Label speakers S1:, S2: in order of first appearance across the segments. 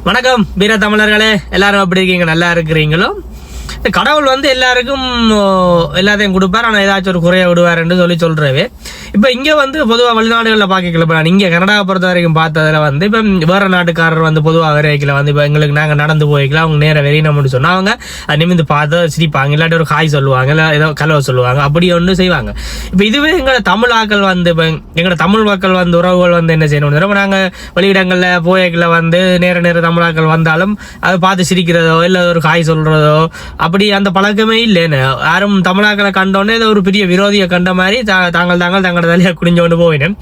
S1: வணக்கம் வீர தமிழர்களே, எல்லாரும் எப்படி இருக்கீங்க? நல்லா இருக்கிறீங்களோ? கடவுள் எல்லாருக்கும் எல்லாத்தையும் கொடுப்பார், ஆனால் ஏதாச்சும் ஒரு குறைய விடுவார்ன்னு சொல்றவே. இப்போ இங்கே பொதுவாக வெளிநாடுகளில் பார்க்கல, இங்கே கனடாவை பொறுத்த வரைக்கும் பார்த்ததில் இப்போ வேற நாட்டுக்காரர் பொதுவாக வரைக்கல இப்போ எங்களுக்கு நாங்கள் நடந்து போய்க்கலாம், அவங்க நேரம் வெறினோம்னு சொன்னால் அவங்க நிமிந்து பார்த்து சிரிப்பாங்க, இல்லாட்டி ஒரு காய் சொல்லுவாங்க, இல்லை ஏதோ கலவை சொல்லுவாங்க, அப்படி ஒன்று செய்வாங்க. இப்போ இதுவே எங்களோட தமிழ் ஆக்கள் இப்போ எங்களோட தமிழ் மக்கள் உறவுகள் என்ன செய்யணும், இப்போ நாங்கள் வெளியிடங்களில் போய்க்கல நேர தமிழாக்கள் வந்தாலும் அதை பார்த்து சிரிக்கிறதோ இல்லை ஒரு காய் சொல்றதோ அப்படி அந்த பழக்கமே இல்லைன்னு. யாரும் தமிழாக்களை கண்டோன்னே ஒரு பெரிய விரோதியை கண்ட மாதிரி தங்களோட தலையை குடிஞ்சோண்டு போயினேன்.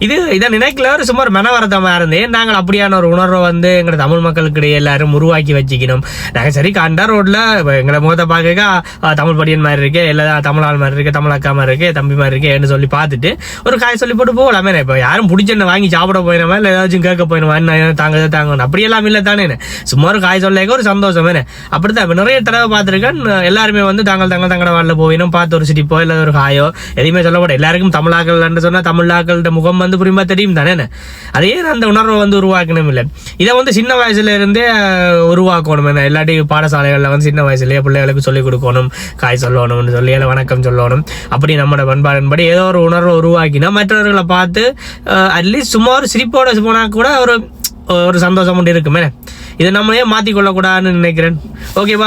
S1: இதை நினைக்கல, ஒரு சுமார் மனவரத்தமா இருந்தேன். நாங்கள் அப்படியான ஒரு உணர்வை எங்களோட தமிழ் மக்களுக்கு இடையே எல்லாரும் உருவாக்கி வச்சுக்கணும். நாங்கள் சரி கண்டா ரோட்ல எங்களை முகத்தை பார்க்க தமிழ் படியன் மாதிரி இருக்கு, எல்லா தமிழ் ஆள் மாதிரி இருக்கு, தமிழ் அக்கா மாதிரி இருக்கு, தம்பி மாதிரி இருக்கு சொல்லி பார்த்துட்டு ஒரு காய் சொல்லி போட்டு போகலாமே. இப்போ யாரும் பிடிச்சென்ன வாங்கி சாப்பிட போயினமா இல்லை ஏதாச்சும் கேட்க போயினமா, தாங்க அப்படியெல்லாம் இல்லை தானே. சும்மா ஒரு காய் சொல்ல ஒரு சந்தோஷம் வேணே. அப்படித்தான் இப்போ நிறைய தடவை பார்த்துருக்கேன். எல்லாருமே தங்களோட வாழ்ல போயினும் பார்த்து ஒரு சிரிப்போ இல்லை ஒரு காயோ எதையுமே சொல்லப்பட. எல்லாருக்கும் தமிழாக்கள் சொன்னா தமிழாக்களோட முகம் புரியுமா தெரியும் தானே. அதே அந்த உணர்வை உருவாக்கணும் இல்லை. இதை சின்ன வயசுல இருந்தே உருவாக்கணும். எல்லாட்டி பாடசாலைகள்ல சின்ன வயசுலயே பிள்ளைகளுக்கு சொல்லிக் கொடுக்கணும், காய் சொல்லணும்னு சொல்லி இல்லை வணக்கம் சொல்லணும். அப்படி நம்மளோட பண்பாடின்படி ஏதோ ஒரு உணர்வை உருவாக்கினா மற்றவர்களை பார்த்து அட்லீஸ்ட் சும்மா ஒரு சிரிப்போட போனா கூட ஒரு சந்தோஷம் இருக்குமே. இதை நம்மளே மாற்றிக்கொள்ளக்கூடாதுன்னு நினைக்கிறேன். ஓகே பாபா.